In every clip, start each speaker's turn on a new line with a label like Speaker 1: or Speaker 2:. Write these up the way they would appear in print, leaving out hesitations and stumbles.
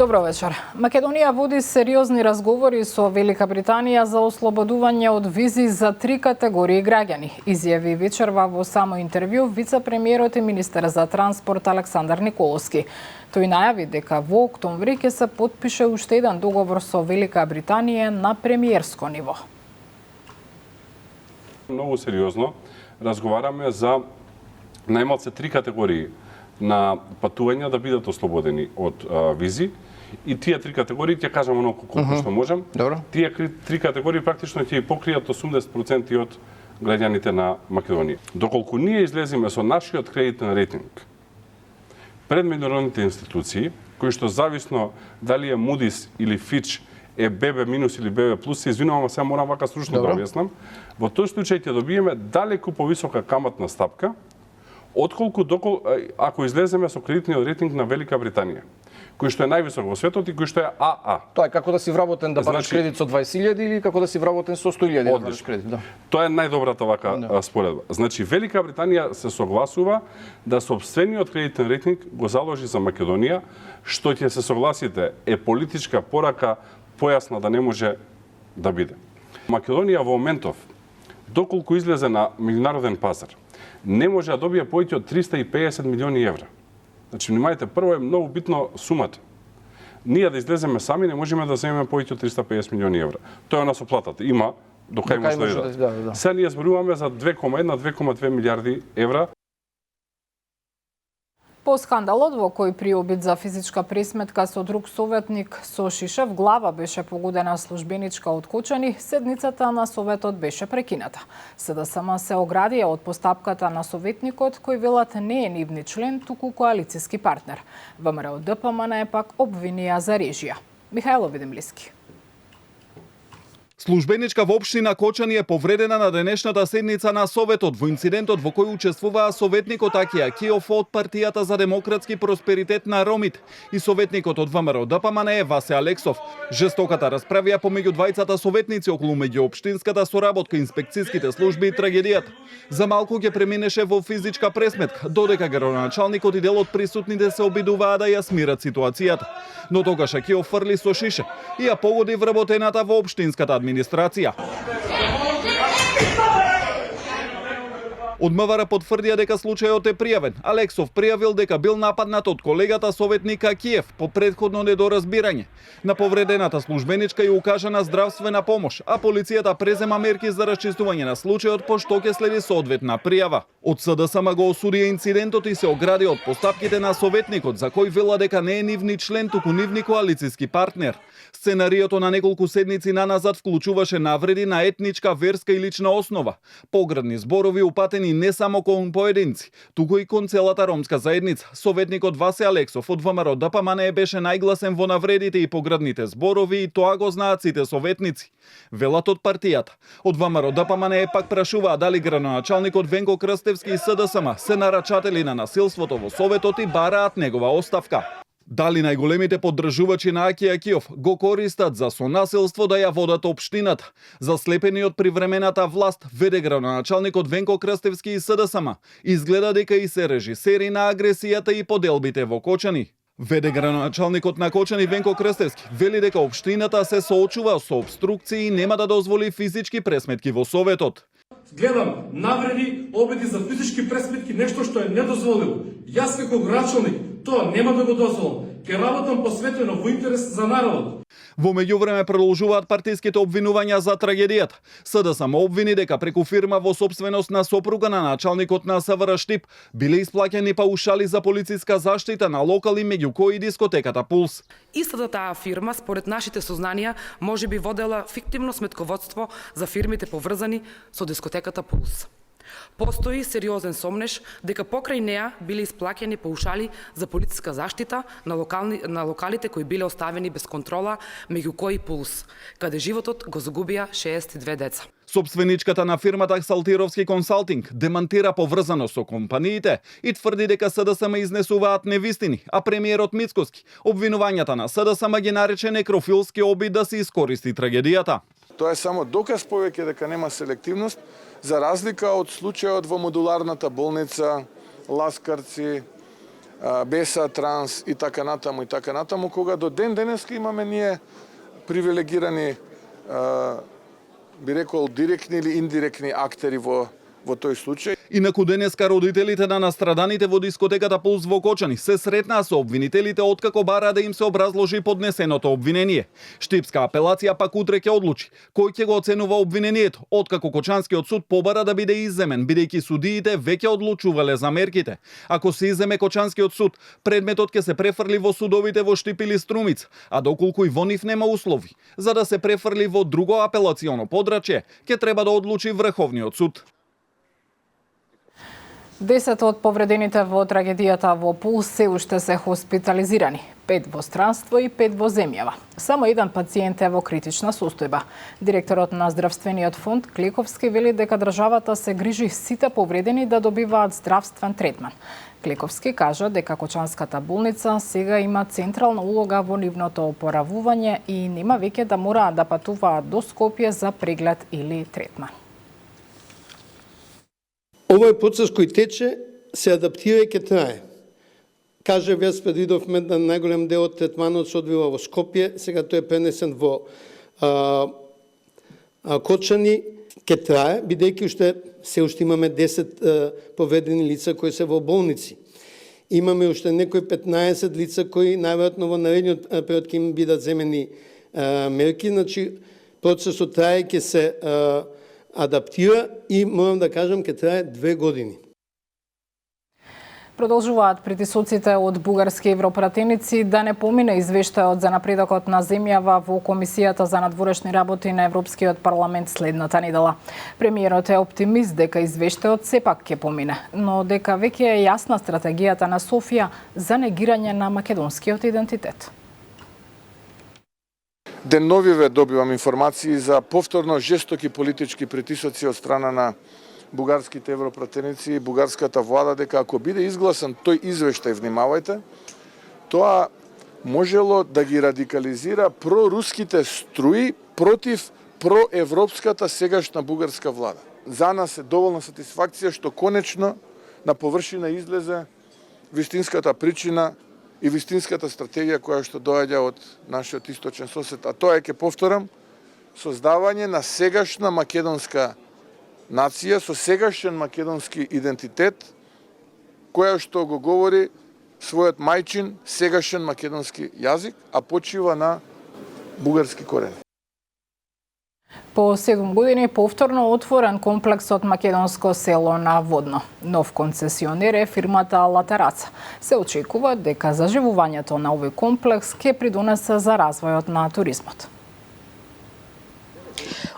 Speaker 1: Добро вечер. Македонија води сериозни разговори со Велика Британија за ослободување од визи за 3 категории граѓани, изјави вечерва во само интервју вице-премиерот и министер за транспорт Александар Николовски. Тој најави дека во октомври ќе се потпише уште еден договор со Велика Британија на премиерско ниво.
Speaker 2: Многу сериозно разговараме за најмалце 3 категории на патувања да бидат ослободени од визи. И тие 3 категории ќе кажам оноку колку што можам.
Speaker 3: Добро.
Speaker 2: Тие 3 категории практично ќе покријат 80% од граѓаните на Македонија. Доколку ние излеземе со нашиот кредитен рейтинг пред меѓународните институции, кои што зависно дали е Moody's или Fitch е BB минус или BB плюс, се извинувам, сега морам вака стручно да објаснам. Во тој случај ќе добиеме далеку повисока каматна стапка отколку ако излеземе со кредитниот рейтинг на Велика Британија, кој што е највисок во светот и кој што е АА.
Speaker 3: Тоа е како да си вработен да бараш кредит со 20.000 или како да си вработен со 100.000 да бараш кредит, да.
Speaker 2: Тоа е најдобрата вака споредба. Значи Велика Британија се согласува да сопствениот кредитен рейтинг го заложи за Македонија, што ќе се согласите е политичка порака појасна да не може да биде. Македонија во моментов, доколку излезе на меѓународен пазар, не може да добие повеќе од 350 милиони евра. Значи, внимајте, прво е многу битно сумата. Ние да излеземе сами не можеме да земеме повеќе од 350 милиони евра. Тоа е нас оплатата. Има, до кај може да иде. Сега ние зборуваме за 2,1-2,2 милиарди евра.
Speaker 1: По скандалот во кој при обид за физичка пресметка со друг советник со Шишев, глава беше погодена службеничка од Кочани, седницата на советот беше прекината. СДСМ се оградија од постапката на советникот, кој велат не е нивни член, туку коалициски партнер. ВМРО ДПМН пак обвинија за режија. Михајло Видимлиски.
Speaker 4: Службеничка во општина Кочани е повредена на денешната седница на Советот во инцидентот во кој учествуваа советникот Аки Акиов од партијата за демократски просперитет на ромите и советникот од ВМРО ДПМН Васе Алексов. Жестоката расправија помеѓу двајцата советници околу меѓуопштинската соработка, инспекциските служби и трагедијата. За малку ќе преминеше во физичка пресметка, додека градоначалникот и дел од присутните се обидуваа да ја смират ситуацијата. Но тогаш Акиов фрли со шише и ја погоди вработената во општинската администрација. Од МВР потврдија дека случајот е пријавен. Алексов пријавил дека бил нападнат од колегата советник Акиев по претходно недоразбирање. На повредената службеничка ја укажана здравствена помош, а полицијата презема мерки за расчистување на случајот, по што ќе следи соодветна пријава. Од СДСМ го осудија инцидентот и се огради од постапките на советникот, за кој вела дека не е нивни член, туку нивни коалициски партнер. Сценариото на неколку седници наназад вклучуваше навреди на етничка, верска и лична основа, поградни зборови упатени не само кон поединци, туку и кон целата ромска заедница. Советникот Васе Алексов од ВМРО ДПМН беше најгласен во навредите и поградните зборови и тоа го знаат сите советници. Велат од партијата. Од ВМРО ДПМН пак прашуваа дали градоначалникот Венко Крстевски и СДСМ се нарачатели на насилството во Советот и бараат негова оставка. Дали најголемите поддржувачи на Аки Акиов го користат за сонасилство да ја водат општината? Заслепени од привремената власт, веде градоначалникот Венко Крстевски и СДСМ, изгледа дека и се режисери на агресијата и поделбите во Кочани. Веде градоначалникот на Кочани Венко Крстевски вели дека општината се соочува со обструкции и нема да дозволи физички пресметки во Советот.
Speaker 5: Гледам навреди, обиди за физички пресметки, нешто што е недозволено. Јас како градоначалник тоа нема да го дозволам. Ќе работам посветено во интерес за народот.
Speaker 4: Во меѓувреме продолжуваат партиските обвинувања за трагедијата. СДСМ обвини дека преку фирма во сопственост на сопруга на началникот на СВР Штип биле исплаќани паушали за полициска заштита на локали, меѓу кои дискотеката Пулс.
Speaker 6: Истата таа фирма, според нашите сознанија, може би водела фиктивно сметководство за фирмите поврзани со дискотеката Пулс. Постои сериозен сомнеш дека покрај неа биле исплаќани паушали за полициска заштита на локалите кои биле оставени без контрола, меѓу кои Пулс, каде животот го загубија 62 деца.
Speaker 4: Собственичката на фирмата Салтировски консалтинг демантира поврзано со компаниите и тврди дека СДСМ изнесуваат невистини, а премиерот Мицкоски обвинувањата на СДСМ ги нарече некрофилски обид да се искористи трагедијата.
Speaker 7: Тоа е само доказ повеќе дека нема селективност, за разлика од случајот во модуларната болница, Ласкарци, Беса, Транс и така натаму, кога до ден денеска имаме ние привилегирани, би рекол, директни или индиректни актери во тој случај.
Speaker 4: Инаку денеска родителите на настраданите во дискотеката Пулс во Кочани се сретнаа со обвинителите откако бараа да им се образложи поднесеното обвинение. Штипска апелација пак утре ќе одлучи кој ќе го оценува обвинението, откако Кочанскиот суд побара да биде изземен, бидејќи судиите веќе одлучувале за мерките. Ако се изземе Кочанскиот суд, предметот ќе се префрли во судовите во Штип или Струмица, а доколку и во нив нема услови за да се префрли во друго апелационо подрачје, ќе треба да одлучи Врховниот суд.
Speaker 1: 10 од повредените во трагедијата во Пулс се уште се хоспитализирани, 5 во странство и 5 во земјава. Само еден пациент е во критична состојба. Директорот на Здравствениот фонд Клековски вели дека државата се грижи сите повредени да добиваат здравствен третман. Клековски кажа дека Кочанската болница сега има централна улога во нивното опоравување и нема веќе да мораат да патуваат до Скопје за преглед или третман.
Speaker 8: Овој процес кој тече се адаптира и ќе трае. Каже Вес, предвидовме да најголем дел од третманот се одвива во Скопје, сега тој е пренесен во Кочани, ќе трае, бидејќи се уште имаме 10 повредени лица кои се во болници. Имаме уште некои 15 лица кои најверојатно во наредниот период ќе им бидат земени мерки, значи процесот трае, ќе се адаптира и морам да кажам ќе трае 2 години.
Speaker 1: Продолжуваат притисоците од бугарски европратеници да не помине извештајот за напредокот на земјава во Комисијата за надворешни работи на Европскиот парламент следната недела. Премиерот е оптимист дека извештајот сепак ќе помине, но дека веќе е јасна стратегијата на Софија за негирање на македонскиот идентитет.
Speaker 7: Денновиве добивам информации за повторно жестоки политички притисоци од страна на бугарските европратеници и бугарската влада дека ако биде изгласан тој извештај, внимавајте, тоа можело да ги радикализира проруските струи против проевропската сегашна бугарска влада. За нас е доволна сатисфакција што конечно на површина излезе вистинската причина и вистинската стратегија која што доаѓа од нашиот источен сосед, а тоа е, ќе повторам, создавање на сегашна македонска нација со сегашен македонски идентитет, која што го говори својот мајчин сегашен македонски јазик, а почива на бугарски корени.
Speaker 1: По 7 години повторно отворен комплексот Македонско село на Водно. Нов концесионер е фирмата Латераца. Се очекува дека заживувањето на овој комплекс ќе придонесе за развојот на туризмот.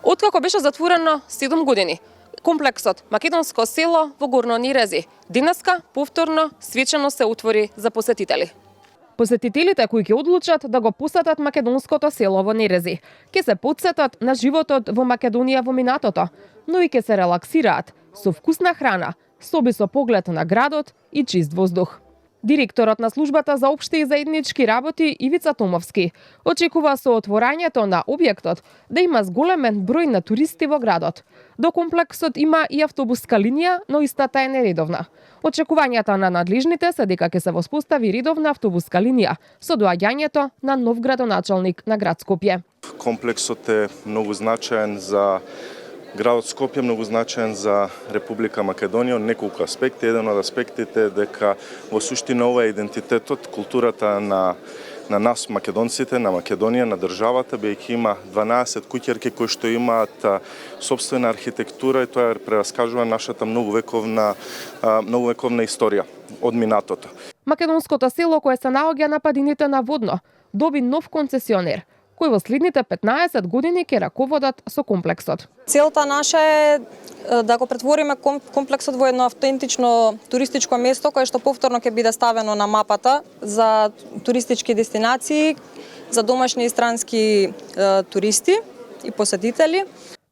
Speaker 9: Откако беше затворено 7 години, комплексот Македонско село во Горно Нирези денеска повторно свечено се отвори за посетители. Посетителите кои ќе одлучат да го посетат македонското село во Нерези, ќе се потсетат на животот во Македонија во минатото, но и ќе се релаксираат со вкусна храна, соби со поглед на градот и чист воздух. Директорот на службата за општи и заеднички работи Ивица Томовски очекува со отворањето на објектот да има зголемен број на туристи во градот. До комплексот има и автобуска линија, но истата е нередовна. Очекувањата на надлежните се дека ќе се воспостави редовна автобуска линија со доаѓањето на нов градоначалник на град Скопје.
Speaker 10: Комплексот е многу значаен за градот Скопје, многу значаен за Република Македонија, неколку аспекти. Еден од аспектите е дека во суштина ова е идентитетот, културата на нас македонците, на Македонија, на државата, бејќи има 12 куќерки кои што имаат сопствена архитектура и тоа прераскажува нашата многувековна историја од минатото.
Speaker 9: Македонското село кое се наоѓа на падините на Водно доби нов концесионер, кој во следните 15 години ќе раководат со комплексот.
Speaker 11: Целта наша е да го претвориме комплексот во едно автентично туристичко место кое што повторно ќе биде ставено на мапата за туристички дестинации, за домашни и странски туристи и посетители.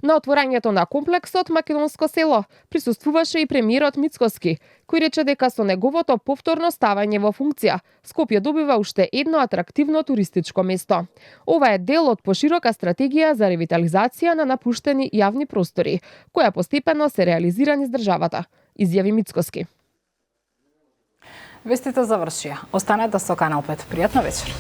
Speaker 9: На отворањето на комплексот Македонско село присуствуваше и премиерот Мицкоски, кој рече дека со неговото повторно ставање во функција, Скопје добива уште едно атрактивно туристичко место. Ова е дел од поширока стратегија за ревитализација на напуштени јавни простори, која постепено се реализира низ државата, изјави Мицкоски.
Speaker 1: Вестите завршија. Останете со Канал 5. Пријатна вечер.